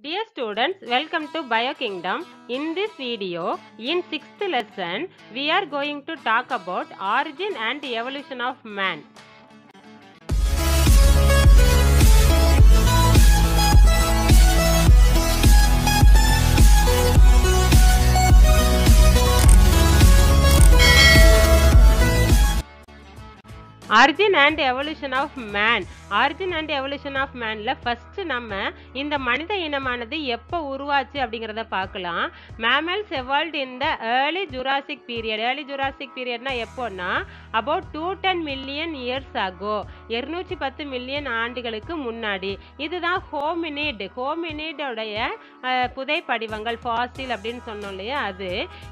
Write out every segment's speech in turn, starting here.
Dear students, welcome to BioKingdom. In this video, in 6th lesson, we are going to talk about origin and evolution of man. Origin and evolution of man. Origin and evolution of manல first நம்ம இந்த மனித இனமானது எப்போ உருவாச்சு அப்படிங்கறத பார்க்கலாம். Mammals evolved in the early Jurassic period. Early Jurassic periodனா எப்போனா about 210 million years ago. 210 million ஆண்டுகளுக்கு முன்னாடி. இதுதான் hominid. Hominid உடைய புதை படிவங்கள் fossil அப்படின்னு சொன்னோம் இல்லையா அது.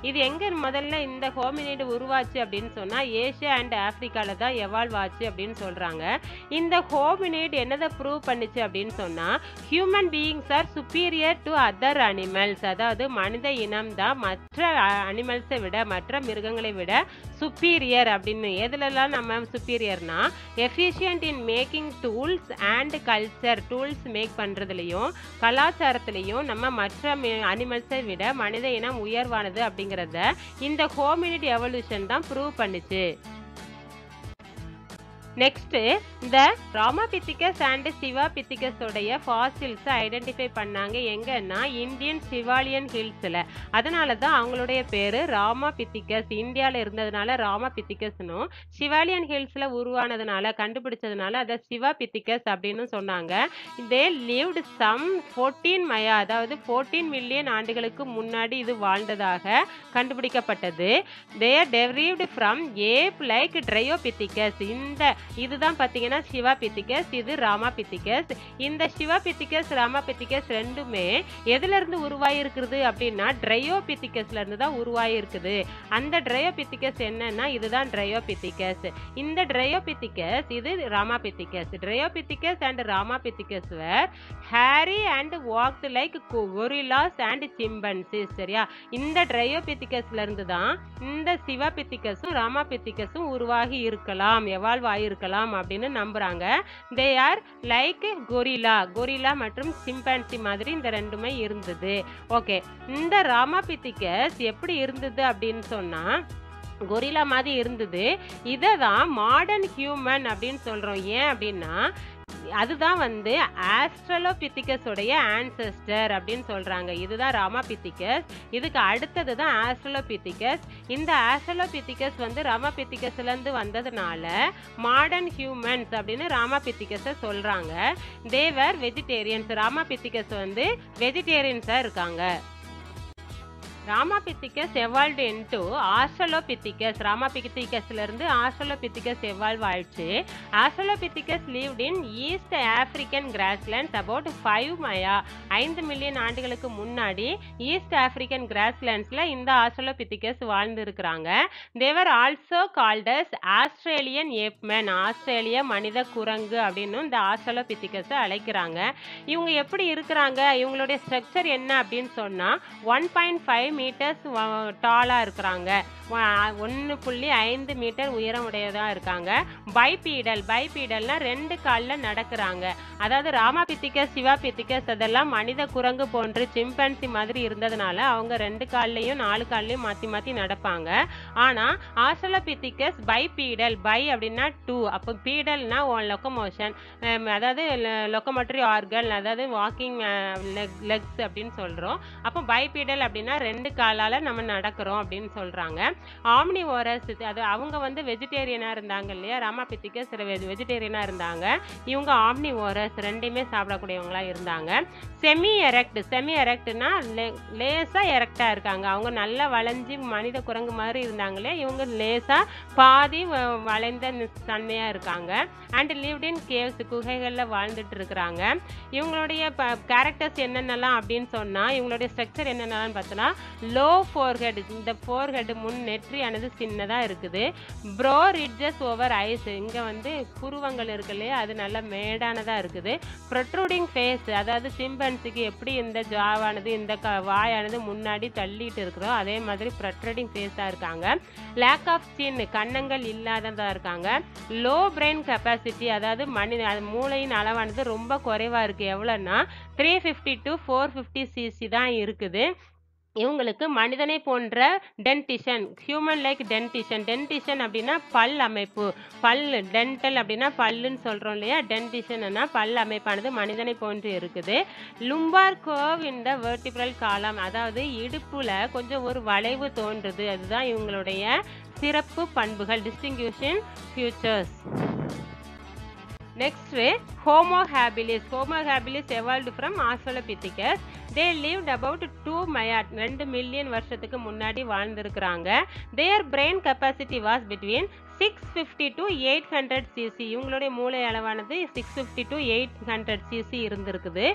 இது எங்க முதல்ல இந்த hominid உருவாச்சு அப்படின்னு சொன்னா ஏசியா அண்ட் ஆப்பிரிக்கால தான் எவால்வ் ஆச்சு அப்படின்னு சொல்றாங்க. இந்த hominid என்னதை ப்ரூவ் பண்ணுச்சு அப்படின்னு சொன்னா human beings are superior to other animals. அதாவது மனித இனம் தான் மற்ற அனிமல்ஸை விட மற்ற மிருகங்களை விட சுப்பீரியர் அப்படின்னு. எதுலலாம் நம்ம சுப்பீரியர்னா efficient in making tools and culture. Tools make பண்றதுலையும் கலாச்சாரத்திலையும் நம்ம மற்ற அனிமல்ஸை விட மனித இனம் உயர்வானது அப்படிங்கிறத இந்த ஹோமினிட் எவல்யூஷன் தான் ப்ரூவ் பண்ணுச்சு. நெக்ஸ்ட் இந்த ராமாபித்திகஸ் அண்ட் சிவாபித்திகஸ் உடைய ஃபாசில்ஸை ஐடென்டிஃபை பண்ணாங்க எங்கன்னா இந்தியன் சிவாலியன் ஹில்ஸில். அதனால தான் அவங்களுடைய பேர் ராமாபித்திகஸ். இந்தியாவில் இருந்ததுனால ராமாபித்திகஸ்னும் சிவாலியன் ஹில்ஸில் உருவானதுனால கண்டுபிடிச்சதுனால அதை சிவாபித்திகஸ் அப்படின்னு சொன்னாங்க. தே லிவ்டு சம் 14 மயா அதாவது 14 மில்லியன் ஆண்டுகளுக்கு முன்னாடி இது வாழ்ந்ததாக கண்டுபிடிக்கப்பட்டது. They are derived from ape like Dryopithecus. இந்த இதுதான் பார்த்தீங்கன்னா சிவாபித்திகஸ், இது ராமாபித்திகஸ். இந்த சிவாபித்திகஸ் ராமாபித்திகஸ் ரெண்டுமே எதுல இருந்து உருவாகி இருக்குது அப்படின்னா ட்ரையோபித்திகஸ்ல இருந்து தான் உருவாகி இருக்குது. அந்த ட்ரையோபித்திகஸ் என்னன்னா இதுதான் ட்ரையோபித்திகஸ். இந்த ட்ரையோபித்திகஸ் இது Ramapithecus. Dryopithecus and Ramapithecus were hairy and walked like gorillas and chimpanzees. சரியா, இந்த ட்ரையோபித்திகஸ்ல இருந்து தான் இந்த சிவாபித்திகஸும் ராமாபித்திகஸும் உருவாகி இருக்கலாம், எவால்வ் ஆகி இருக்கலாம் அப்படின்னு நம்புறாங்க. தே ஆர் லைக் கொரில்லா மற்றும் சிம்பன்சி மாதிரி இந்த ரெண்டுமே இருந்தது. ஓகே, இந்த ராமாபித்திகஸ் எப்படி இருந்தது அப்படின்னு சொன்னா கொரில்லா மாதிரி இருந்தது. இதை தான் மாடர்ன் ஹியூமன் அப்படின்னு சொல்றோம். ஏன் அப்படின்னா அதுதான் வந்து ஆஸ்ட்ரலோபித்திகஸ் உடைய ஆன்செஸ்டர் அப்படின்னு சொல்றாங்க. இதுதான் ராமாபித்திகஸ். இதுக்கு அடுத்தது தான் ஆஸ்ட்ரலோபித்திகஸ். இந்த ஆஸ்ட்ரலோபித்திகஸ் வந்து ராமாபித்திகஸ்ல இருந்து வந்ததுனால மாடர்ன் ஹியூமன்ஸ் அப்படின்னு ராமாபித்திகஸை சொல்றாங்க. தேவர் வெஜிடேரியன்ஸ். ராமாபித்திகஸ் வந்து வெஜிடேரியன்ஸா இருக்காங்க. Ramapithecus evolved into Australopithecus. ராமாபித்திகஸ்ல இருந்து ஆஸ்ட்ரலோபித்திகஸ் எவால்வ் ஆயிடுச்சு. Australopithecus lived in east African grasslands about 5 mya. 5 million ஆண்டுகளுக்கு முன்னாடி ஈஸ்ட் ஆப்பிரிக்கன் கிராஸ்லேண்ட்ஸ்ல இந்த ஆஸ்ட்ரலோபித்திகஸ் வாழ்ந்து இருக்கிறாங்க. தேவர் ஆல்சோ கால்டஸ் ஆஸ்திரேலியன் ஏப்மேன். ஆஸ்திரேலிய மனித குரங்கு அப்படின்னு இந்த ஆஸ்ட்ரலோபித்திகஸ் அழைக்கிறாங்க. இவங்க எப்படி இருக்கிறாங்க, இவங்களுடைய ஸ்ட்ரக்சர் என்ன அப்படின்னு சொன்னா 1.5 மீட்டர்ஸ் டாலா இருக்கிறாங்க. 1.5 மீட்டர் உயரம் உடையதா இருக்காங்க. பைபீடல்னா 2 கால்ல நடக்கிறாங்க. அதாவது ராமாபித்திகஸ் சிவாபித்திகஸ் அதெல்லாம் மனித குரங்கு போன்று சிம்பன்சி மாதிரி இருந்ததுனால அவங்க 2 கால்லையும் 4 கால்லையும் மாத்தி மாத்தி நடப்பாங்க. ஆனா ஆஸ்ட்ரலோபித்திகஸ் பைபீடல். பை அப்படின்னா 2, அப்போ பீடல்னா லொக்கமோஷன், அதாவது லொக்கமோட்டரி ஆர்கன், அதாவது வாக்கிங் லெக்ஸ் அப்படின்னு சொல்றோம். அப்போ பைபீடல் அப்படின்னா 2 காலால நம்ம நடக்கிறோம் அப்படின்னு சொல்றாங்க. ஆம்னிவோரஸ், அது அவங்க வந்து வெஜிடேரியனா இருந்தாங்க இல்லையா, ராமாபித்திகஸ் வெஜிடேரியனா இருந்தாங்க. இவங்க ஆம்னிவோரஸ், ரெண்டுமே சாப்பிடக்கூடியவங்களா இருந்தாங்க. செமி எரெக்ட்னா லேசா எரெக்டா இருக்காங்க. அவங்க நல்லா வளைஞ்சி மனித குரங்கு மாதிரி இருந்தாங்க இல்லையா, இவங்க லேசா பாதி வளைந்த தன்மையா இருக்காங்க. அண்ட் லிவ்ட் இன் கேவ்ஸ், குகைகள்ல வாழ்ந்துட்டு இருக்கிறாங்க. இவங்களுடைய கேரக்டர்ஸ் என்னென்னலாம் அப்படின்னு சொன்னா இவங்களுடைய ஸ்ட்ரக்சர் என்னென்னலாம் பார்த்தோன்னா லோ ஃபோர்ஹெட். இந்த ஃபோர்ஹெட் முன் நெற்றியானது சின்னதா இருக்குது. ப்ரோ ரிட்ஜஸ் ஓவர் ஐஸ், இங்க வந்து புருவங்கள் இருக்கு இல்லையா, அது நல்லா மேடானதா இருக்குது. ப்ரொட்ரூடிங் ஃபேஸ், அதாவது சிம்பன்சிக்கு எப்படி இந்த ஜாவானது இந்த வாயானது முன்னாடி தள்ளிட்டு இருக்கிறோம், அதே மாதிரி ப்ரொட்ரூடிங் ஃபேஸா இருக்காங்க. லேக் ஆஃப் சின், கன்னங்கள் இல்லாததா இருக்காங்க. லோ பிரெயின் கெப்பாசிட்டி, அதாவது மூளையின் அளவானது ரொம்ப குறைவா இருக்கு. எவ்வளோன்னா 350 to 450 cc தான் இருக்குது. இவங்களுக்கு மனிதனை போன்ற dentition, human like dentition. Dentition அப்படின்னா பல் அமைப்பு, டென்டல் அப்படின்னா பல்லுன்னு சொல்கிறோம் இல்லையா, டென்டிஷன்னா பல் அமைப்பானது மனிதனை போன்று இருக்குது. லும்பார் கர்வ் இன் த வெர்டிபிரல் காலம், அதாவது இடுப்புல கொஞ்சம் ஒரு வளைவு தோன்றுது, அதுதான் இவங்களுடைய சிறப்பு பண்புகள், டிஸ்டிங்யூஷன் features. Next, Homo habilis. Homo habilis evolved from Australopithecus. They lived about 2 million வருஷத்துக்கு முன்னாடி வாழ்ந்திருக்கிறாங்க. Their brain capacity was between 650 to 800 cc. இவங்களுடைய மூளை அளவானது 650 to 800 cc இருந்திருக்குது.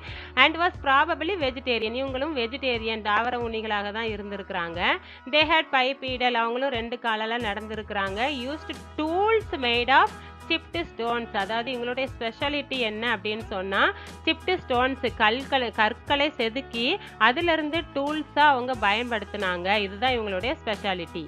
And was probably vegetarian. இவங்களும் வெஜிடேரியன், தாவர உண்ணிகளாக தான் இருந்திருக்கிறாங்க. They had bipedal, அவங்களும் 2 காலால நடந்திருக்கிறாங்க. Used tools made of chipped stones, அதாவது இவங்களுடைய ஸ்பெஷாலிட்டி என்ன அப்படின்னு சொன்னா சிப்டு ஸ்டோன்ஸ், கற்களை செதுக்கி அதுல இருந்து டூல்ஸா அவங்க பயன்படுத்தினாங்க. இதுதான் இவங்களுடைய ஸ்பெஷாலிட்டி.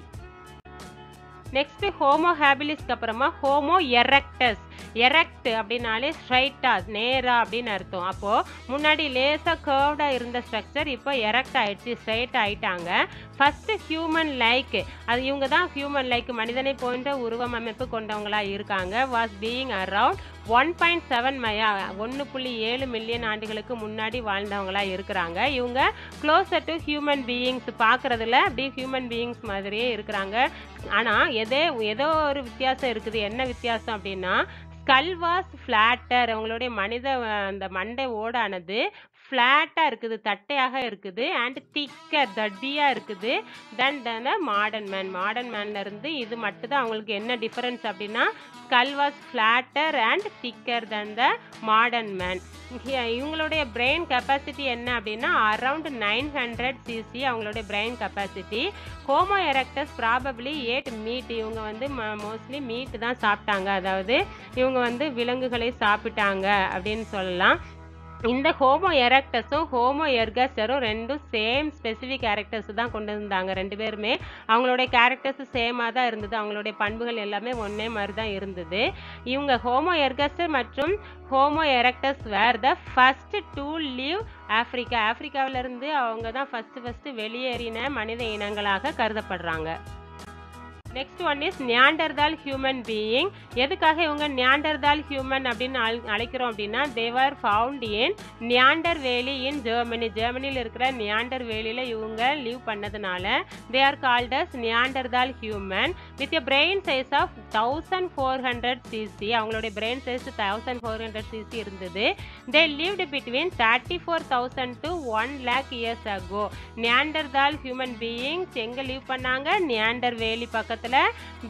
நெக்ஸ்ட் ஹோமோ ஹேபிலிஸ்க்கு அப்புறமா ஹோமோ எரெக்டஸ். எரெக்ட் அப்படின்னாலே ஸ்ட்ரைட்டா, நேரா அப்படின்னு அர்த்தம். அப்போ முன்னாடி லேசா கர்வ்டா இருந்த ஸ்ட்ரக்சர் இப்போ எரெக்ட் ஆயிடுச்சு, ஸ்ட்ரைட் ஆயிட்டாங்க. ஃபர்ஸ்ட் ஹியூமன் லைக், அது இவங்க தான் ஹியூமன் லைக், மனிதனை போன்ற உருவம் அமைப்பு கொண்டவங்களா இருக்காங்க. வாஸ் பீயிங் அரவுண்ட் 1.7 1.7 மில்லியன் ஆண்டுகளுக்கு முன்னாடி வாழ்ந்தவங்களா இருக்கிறாங்க. இவங்க க்ளோசர் டு ஹியூமன் பீயிங்ஸ், பார்க்கறதுல அப்படி ஹியூமன் பீயிங்ஸ் மாதிரியே இருக்கிறாங்க. ஆனா ஏதோ ஒரு வித்தியாசம் இருக்குது. என்ன வித்தியாசம் அப்படின்னா ஸ்கல் வாஸ் ஃபிளாட்டர், அவங்களுடைய அந்த மண்டை ஓடானது ஃப்ளாட்டா இருக்குது, தட்டையாக இருக்குது. அண்ட் திக்கர், தடியா இருக்குது. தென் மாடர்ன் மேன்ல இருந்து இது மட்டும் தான் அவங்களுக்கு என்ன டிஃபரன்ஸ் அப்படின்னா skull was flatter and thicker than the modern man. இவங்களுடைய பிரெயின் கெப்பாசிட்டி என்ன அப்படின்னா அரவுண்ட் 900 cc அவங்களுடைய brain capacity. Homo erectus probably ate meat, இவங்க வந்து மோஸ்ட்லி மீட் தான் சாப்பிட்டாங்க, அதாவது இவங்க வந்து விலங்குகளை சாப்பிட்டாங்க அப்படின்னு சொல்லலாம். இந்த ஹோமோ எரெக்டஸும் ஹோமோ எர்கஸ்டரும் ரெண்டும் சேம் ஸ்பெசிஃபிக் கேரக்டர்ஸ் தான் கொண்டு இருந்தாங்க. 2 பேருமே அவங்களுடைய கேரக்டர்ஸ் சேமாக தான் இருந்தது, அவங்களுடைய பண்புகள் எல்லாமே ஒன்னே மாதிரி தான் இருந்தது. இவங்க ஹோமோ எர்கஸ்டர் மற்றும் Homo erectus were the first to leave Africa. ஆப்பிரிக்காவிலிருந்து அவங்க தான் ஃபர்ஸ்ட் வெளியேறின மனித இனங்களாக கருதப்படுறாங்க. Next one is Neanderthal human being. எதுக்காக இவங்க நியாண்டர்தால் ஹியூமன் அப்படின்னு அழைக்கிறோம் அப்படின்னா தேவர் ஃபவுண்ட் இன் நியாண்டர் வேலி இன் ஜெர்மனி. ஜெர்மனியில் இருக்கிற நியாண்டர் வேலியில் இவங்க லீவ் பண்ணதுனால they are called as Neanderthal human with a brain size of 1400 cc. அவங்களுடைய பிரெயின் சைஸ் 1400 cc இருந்தது. They lived between 34,000 to 1 lakh years ago. Neanderthal human beings எங்க லீவ் பண்ணாங்க? நியாண்டர் வேலி பக்கத்துல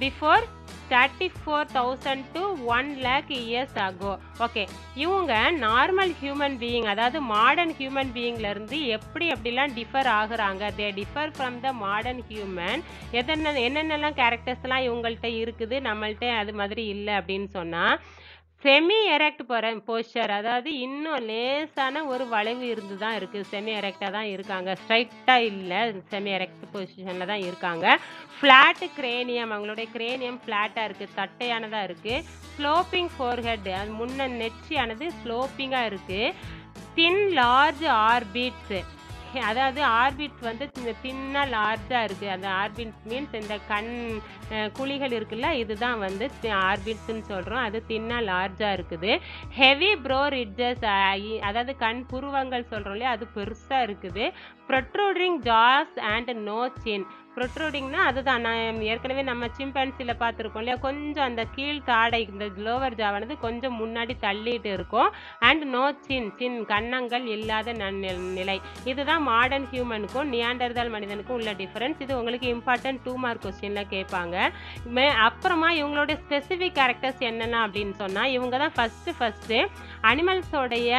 before 34,000 to 1 lakh years ago. Okay, இவங்க normal human being, அதாவது modern human பீயிங்ல இருந்து எப்படிலாம் டிஃபர் ஆகுறாங்க? They differ from the modern human. என்னென்னலாம் கேரக்டர்ஸ்லாம் இவங்கள்ட்ட இருக்குது, நம்மள்ட்ட அது மாதிரி இல்லை அப்படின்னு சொன்னா செமி எரெக்ட் போஸ்டர், அதாவது இன்னும் லேசான ஒரு வளைவு இருந்து தான் இருக்கு. செமி எரெக்டா தான் இருக்காங்க, ஸ்ட்ரைட்டா இல்லை, செமி எரெக்ட் பொசிஷன்ல தான் இருக்காங்க. ஃபிளாட் கிரேனியம், அவங்களுடைய கிரேனியம் ஃபிளாட்டா இருக்கு, தட்டையானதா இருக்கு. ஸ்லோப்பிங் ஃபோர்ஹெட், அது முன்ன நெற்றியானது ஸ்லோப்பிங்கா இருக்கு. தின் லார்ஜ் ஆர்பிட்ஸ், அதாவது ஆர்பிட் வந்து தின்னா லார்ஜா இருக்கு. அந்த ஆர்பிட் மீன்ஸ் இந்த கண் குழிகள் இருக்குல்ல, இதுதான் வந்து ஆர்பிட்ஸ்ன்னு சொல்றோம். அது தின்னா லார்ஜா இருக்குது. ஹெவி ப்ரோ ரிட்ஜஸ், அதாவது கண் புருவங்கள் சொல்றோம் இல்லையா, அது பெருசா இருக்குது. Protruding jaws and no chin. ப்ரொட்ரூடிங்னா அதுதான் நான் ஏற்கனவே நம்ம சிம்பன்சில பார்த்துருக்கோம் இல்லையா, கொஞ்சம் அந்த கீழ் தாடை, இந்த லோவர் ஜாவானது கொஞ்சம் முன்னாடி தள்ளிட்டு இருக்கும். அண்ட் நோ சின், கன்னங்கள் இல்லாத நிலை. இதுதான் மாடர்ன் ஹியூமனுக்கும் நியாண்டர்தால் மனிதனுக்கும் உள்ள டிஃபரன்ஸ். இது உங்களுக்கு இம்பார்ட்டன்ட் 2 மார்க் கொஸ்டின்ல கேட்பாங்க. அப்புறமா இவங்களுடைய ஸ்பெசிஃபிக் கேரக்டர்ஸ் என்னென்ன அப்படின்னு சொன்னா இவங்க தான் ஃபர்ஸ்ட் அனிமல்ஸோடைய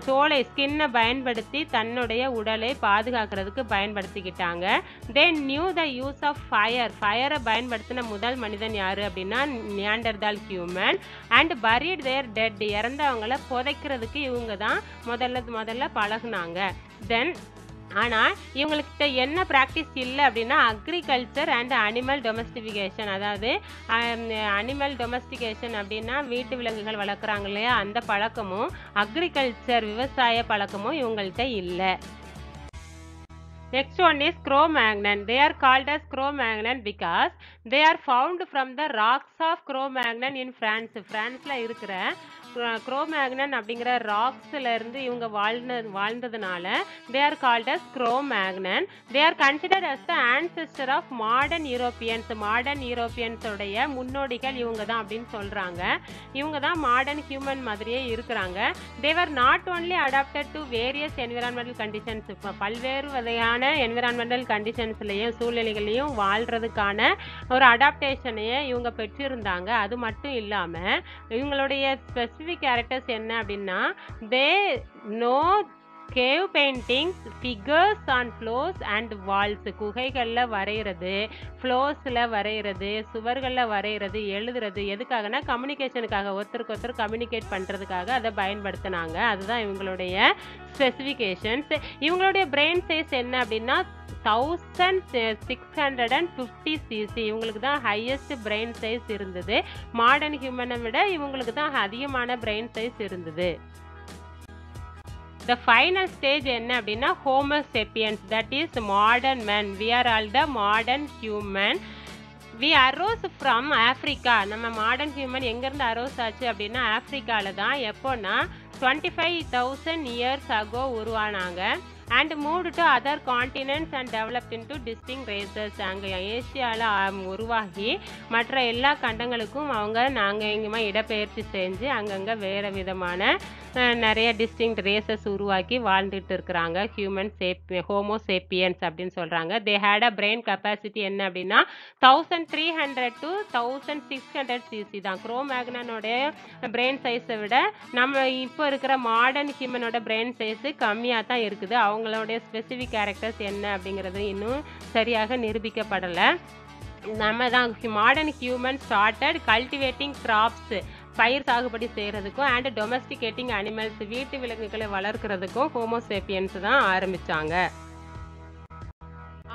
தோலை ஸ்கின்னை பயன்படுத்தி தன்னுடைய உடலை பாதுகாக்கிறதுக்கு பயன்படுத்திக்கிட்டாங்க. They knew the use of ஃபயரை பயன்படுத்தின முதல் மனிதன் யாரு அப்படின்னா Neanderthal human. And buried their dead, இறந்தவங்களை புதைக்கிறதுக்கு இவங்க தான் முதல்ல பழகுனாங்க. தென் ஆனால் இவங்கக்கிட்ட என்ன ப்ராக்டிஸ் இல்லை அப்படின்னா அக்ரிகல்ச்சர் அண்ட் அனிமல் டொமஸ்டிஃபிகேஷன். அதாவது அனிமல் டொமஸ்டிகேஷன் அப்படின்னா வீட்டு விலங்குகள் வளர்க்குறாங்க இல்லையா, அந்த பழக்கமும் அக்ரிகல்ச்சர் விவசாய பழக்கமும் இவங்கள்ட்ட இல்லை. Next one is Cro-Magnon. They are called as Cro-Magnon because they are found from the rocks of Cro-Magnon in France. பிரான்ஸ்ல இருக்கிற Cro-Magnon அப்படிங்கிற ராக்ஸ்ல இருந்து இவங்க வாழ்ந்ததுனால they are called as Cro-Magnon. They are considered as the ancestor of modern Europeans. Modern Europeans உடைய முன்னோடிகள் இவங்க தான் அப்படின்னு சொல்றாங்க. இவங்க தான் மாடர்ன் ஹியூமன் மாதிரியே இருக்கிறாங்க. They were not only adapted to various environmental conditions. பல்வேறு வகையான என்விரான்மெண்டல் கண்டிஷன்ஸ்லையும் சூழ்நிலைகளையும் வாழ்றதுக்கான ஒரு அடாப்டேஷனையே இவங்க பெற்றிருந்தாங்க. அது மட்டும் இல்லாமல் இவங்களுடைய ஸ்பெசிஃபிக் கேரக்டர்ஸ் என்ன அப்படின்னா they know cave paintings, figures on floors and walls. குகைகளில் வரைகிறது, ஃப்ளோர்ஸில் வரைகிறது, சுவர்களில் வரைகிறது, எழுதுறது எதுக்காகனா கம்யூனிகேஷனுக்காக, ஒருத்தருக்கு ஒருத்தர் கம்யூனிகேட் பண்ணுறதுக்காக அதை பயன்படுத்தினாங்க. அதுதான் இவங்களுடைய ஸ்பெசிஃபிகேஷன்ஸ். இவங்களுடைய பிரெயின் சைஸ் என்ன அப்படின்னா 1650 cc. இவங்களுக்கு தான் ஹையஸ்ட் பிரெயின் சைஸ் இருந்தது. மாடர்ன் ஹியூமனை விட இவங்களுக்கு தான் அதிகமான பிரெயின் சைஸ் இருந்தது. The final stage என்ன அப்படின்னா Homo sapiens, that is modern man. We are all the modern human. We arose from Africa. நம்ம மாடர்ன் ஹியூமன் எங்கேருந்து அரோஸ் ஆச்சு அப்படின்னா ஆஃப்ரிக்காவில் தான். எப்போன்னா 25,000 years ago உருவானாங்க. and moved to other continents and developed into distinct races. அங்கே ஏசியாவில் உருவாகி மற்ற எல்லா கண்டங்களுக்கும் நாங்கள் எங்கேயுமா இடப்பெயர்ச்சி செஞ்சு அங்கங்கே வேறு விதமான நிறைய டிஸ்டிங்க்ட் ரேசஸ் உருவாக்கி வாழ்ந்துட்டு இருக்கிறாங்க. ஹோமோ சேப்பியன்ஸ் அப்படின்னு சொல்கிறாங்க. They had a brain capacity என்ன அப்படின்னா 1300 to 1600 cc தான். Cro-Magnonோடைய பிரெயின் சைஸை விட நம்ம இப்போ இருக்கிற மாடர்ன் ஹியூமனோட பிரெயின் சைஸு கம்மியாக தான் இருக்குது. அவங்களுடைய ஸ்பெசிஃபிக் கேரக்டர்ஸ் என்ன அப்படிங்கிறது இன்னும் சரியாக நிரூபிக்கப்படலை. நம்ம தான் modern human started cultivating crops, பயிர் சாகுபடி செய்கிறதுக்கும் அண்ட் டொமஸ்டிகேட்டிங் அனிமல்ஸ், வீட்டு விலங்குகளை வளர்க்குறதுக்கும் ஹோமோசேப்பியன்ஸ் தான் ஆரம்பித்தாங்க.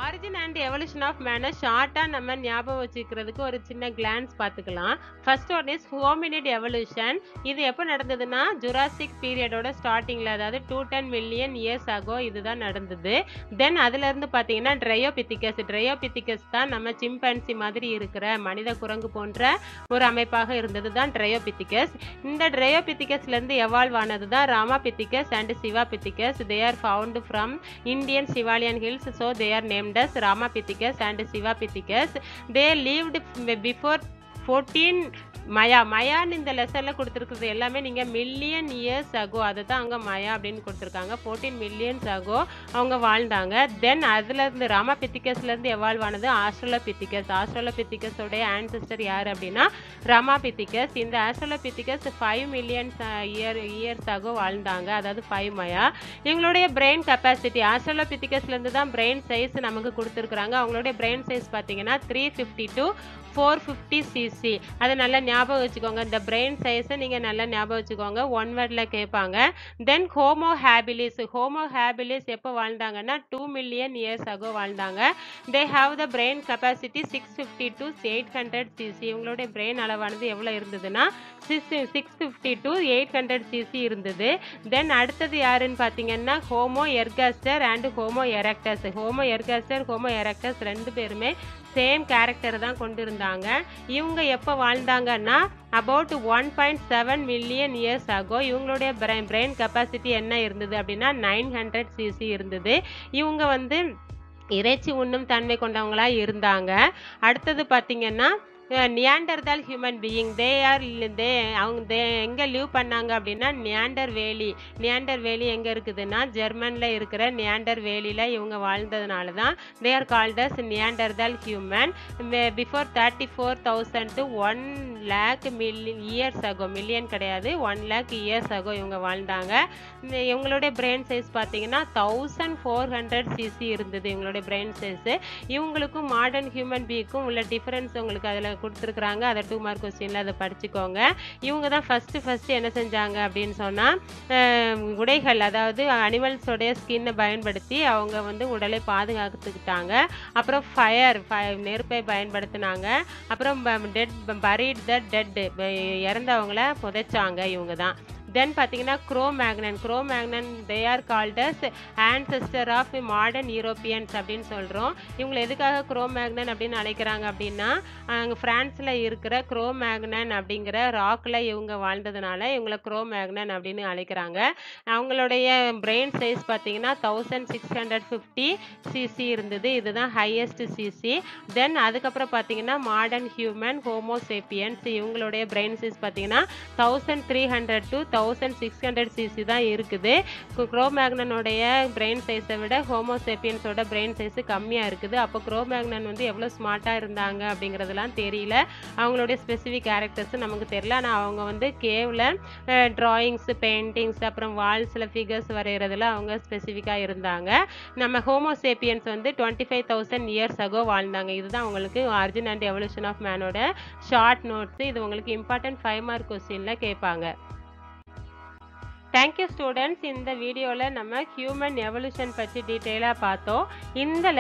ஆரிஜின் அண்ட் எவல்யூஷன் ஆஃப் மேனை ஷார்ட்டாக நம்ம ஞாபகம் வச்சுக்கிறதுக்கு ஒரு சின்ன கிளான்ஸ் பார்த்துக்கலாம். First one is hominid evolution. இது எப்போ நடந்ததுன்னா ஜுராசிக் பீரியடோட ஸ்டார்டிங்கில், அதாவது 210 million years ago இதுதான் நடந்தது. தென் அதுலேருந்து பார்த்தீங்கன்னா ட்ரையோபித்திகஸ் தான் நம்ம சிம்பன்சி மாதிரி இருக்கிற மனித குரங்கு போன்ற ஒரு அமைப்பாக இருந்தது தான் ட்ரையோபித்திகஸ். இந்த ட்ரையோபித்திகஸ்லேருந்து எவால்வ் ஆனது தான் Ramapithecus and Sivapithecus. They are found from Indian Siwalik hills. So they are named as Ramapithecus and Sivapithecus. They lived before 14 மயான்னு இந்த லெசனில் கொடுத்துருக்குறது எல்லாமே நீங்கள் மில்லியன் இயர்ஸ் ஆகோ, அதை தான் அங்கே மயா அப்படின்னு கொடுத்துருக்காங்க. 14 million ஆகோ அவங்க வாழ்ந்தாங்க. தென் அதுலேருந்து ராமாபித்திகஸ்லேருந்து எவால்வ் ஆனது ஆஸ்ட்ரலோபித்திகஸோடைய ஆன்செஸ்டர் யார் அப்படின்னா ராமாபித்திகஸ். இந்த ஆஸ்ட்ரலோபித்திகஸ் 5 million இயர்ஸ் ஆகோ வாழ்ந்தாங்க, அதாவது 5 மயா. இவங்களுடைய பிரெயின் கெப்பாசிட்டி ஆஸ்ட்ரலோபித்திகஸ்லேருந்து தான் பிரெயின் சைஸ் நமக்கு கொடுத்துருக்குறாங்க. அவங்களுடைய பிரெயின் சைஸ் பார்த்தீங்கன்னா 350 to 450 cc. அதை நல்லா ஞாபகம் வச்சுக்கோங்க. இந்த பிரெயின் சைஸை நீங்கள் நல்லா ஞாபகம் வச்சுக்கோங்க. ஒன் வேர்டில் கேட்பாங்க. தென் ஹோமோ ஹேபிலிஸ் எப்போ வாழ்ந்தாங்கன்னா 2 million years ago வாழ்ந்தாங்க. They have the brain capacity 650 to 800 cc. இவங்களுடைய பிரெயின் அளவானது எவ்வளோ இருந்ததுன்னா 650 to 800 cc இருந்தது. தென் அடுத்தது யாருன்னு பார்த்தீங்கன்னா homo ergaster and homo erectus. Homo erectus ரெண்டு பேருமே சேம் கேரக்டர் தான் கொண்டு இருந்தாங்க. இவங்க எப்போ வாழ்ந்தாங்கன்னா அபவுட் 1.7 million years ஆகோ. இவங்களுடைய பிரெயின் கெப்பாசிட்டி என்ன இருந்தது அப்படின்னா 900 cc இருந்தது. இவங்க இறைச்சி உண்ணும் தன்மை கொண்டவங்களா இருந்தாங்க. அடுத்தது பார்த்தீங்கன்னா நியாண்டர்தால் ஹியூமன் பீயிங் தே அவங்க எங்கே லிவ் பண்ணாங்க அப்படின்னா நியாண்டர் வேலி. நியாண்டர் வேலி எங்கே இருக்குதுன்னா ஜெர்மனில் இருக்கிற நியாண்டர் வேலியில் இவங்க வாழ்ந்ததுனால தான் they are called as Neanderthal human. Before 34,000 to 1 lakh years ago, million கிடையாது, 1 lakh இயர்ஸ் ஆகோ இவங்க வாழ்ந்தாங்க. இவங்களுடைய பிரெயின் சைஸ் பார்த்தீங்கன்னா 1400 cc இருந்தது இவங்களுடைய பிரெயின் சைஸு. இவங்களுக்கும் மாடர்ன் ஹியூமன் பீயிங்க்கும் உள்ள டிஃபரன்ஸ் உங்களுக்கு அதில் கொடுத்துருக்குறாங்க. அதை 2 மார்க் கொஸ்டினில் அதை படிச்சுக்கோங்க. இவங்க தான் ஃபஸ்ட்டு என்ன செஞ்சாங்க அப்படின்னு சொன்னால் உடைகள், அதாவது அனிமல்ஸோடைய ஸ்கின்னை பயன்படுத்தி அவங்க வந்து உடலை பாதுகாத்துக்கிட்டாங்க. அப்புறம் நெருப்பை பயன்படுத்தினாங்க. அப்புறம் பரீட் த டெட், இறந்தவங்கள புதைச்சாங்க இவங்க தான். தென் பார்த்தீங்கன்னா Cro-Magnon they are called as ancestor of modern Europeans அப்படின்னு சொல்கிறோம். இவங்களை எதுக்காக க்ரோ-மேக்னன் அப்படின்னு அழைக்கிறாங்க அப்படின்னா அங்கே ஃப்ரான்ஸில் இருக்கிற க்ரோ-மேக்னன் அப்படிங்கிற ராக்கில் இவங்க வாழ்ந்ததுனால இவங்களை க்ரோ-மேக்னன் அப்படின்னு அழைக்கிறாங்க. அவங்களுடைய பிரெயின் சைஸ் பார்த்தீங்கன்னா 1650 cc இருந்தது. இதுதான் ஹையஸ்ட் சிசி. தென் அதுக்கப்புறம் பார்த்தீங்கன்னா மாடர்ன் ஹியூமன் ஹோமோசேப்பியன்ஸ், இவங்களுடைய பிரெயின் சைஸ் பார்த்தீங்கன்னா 1300 to 1600 cc தான் இருக்குது. க்ரோ-மேக்னனுடைய பிரெயின் சைஸை விட ஹோமோசேப்பியன்ஸோட பிரெயின் சைஸு கம்மியாக இருக்குது. அப்போ க்ரோ-மேக்னன் வந்து எவ்வளோ ஸ்மார்ட்டாக இருந்தாங்க அப்படிங்கிறதுலாம் தெரியல. அவங்களுடைய ஸ்பெசிஃபிக் கேரக்டர்ஸ் நமக்கு தெரியல. ஆனால் அவங்க வந்து கேவில் ட்ராயிங்ஸ், பெயிண்டிங்ஸ், அப்புறம் வால்ஸில் ஃபிகர்ஸ் வரைகிறதுல அவங்க ஸ்பெசிஃபிக்காக இருந்தாங்க. நம்ம ஹோமோசேப்பியன்ஸ் வந்து 25,000 இயர்ஸ் அகோ வாழ்ந்தாங்க. இதுதான் உங்களுக்கு ஆரிஜின் அண்ட் எவல்யூஷன் ஆஃப் மேனோட ஷார்ட் நோட்ஸ். இது உங்களுக்கு இம்பார்ட்டன்ட் 5 மார்க் கொஸ்டினில் கேட்பாங்க. Thank you students. இந்த வீடியோவில் நம்ம ஹியூமன் எவல்யூஷன் பற்றி டீட்டெயிலாக பார்த்தோம். இந்த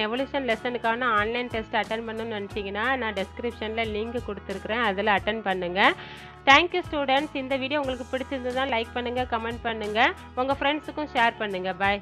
எவல்யூஷன் லெசனுக்கான ஆன்லைன் டெஸ்ட் அட்டன் பண்ணணும்னு நினச்சிங்கன்னா நான் டெஸ்கிரிப்ஷனில் லிங்க் கொடுத்துருக்குறேன், அதில் அட்டன் பண்ணுங்கள். Thank you students. இந்த வீடியோ உங்களுக்கு பிடிச்சிருந்ததுன்னா லைக் பண்ணுங்கள், கமெண்ட் பண்ணுங்கள், உங்கள் ஃப்ரெண்ட்ஸுக்கும் ஷேர் பண்ணுங்கள். பாய்.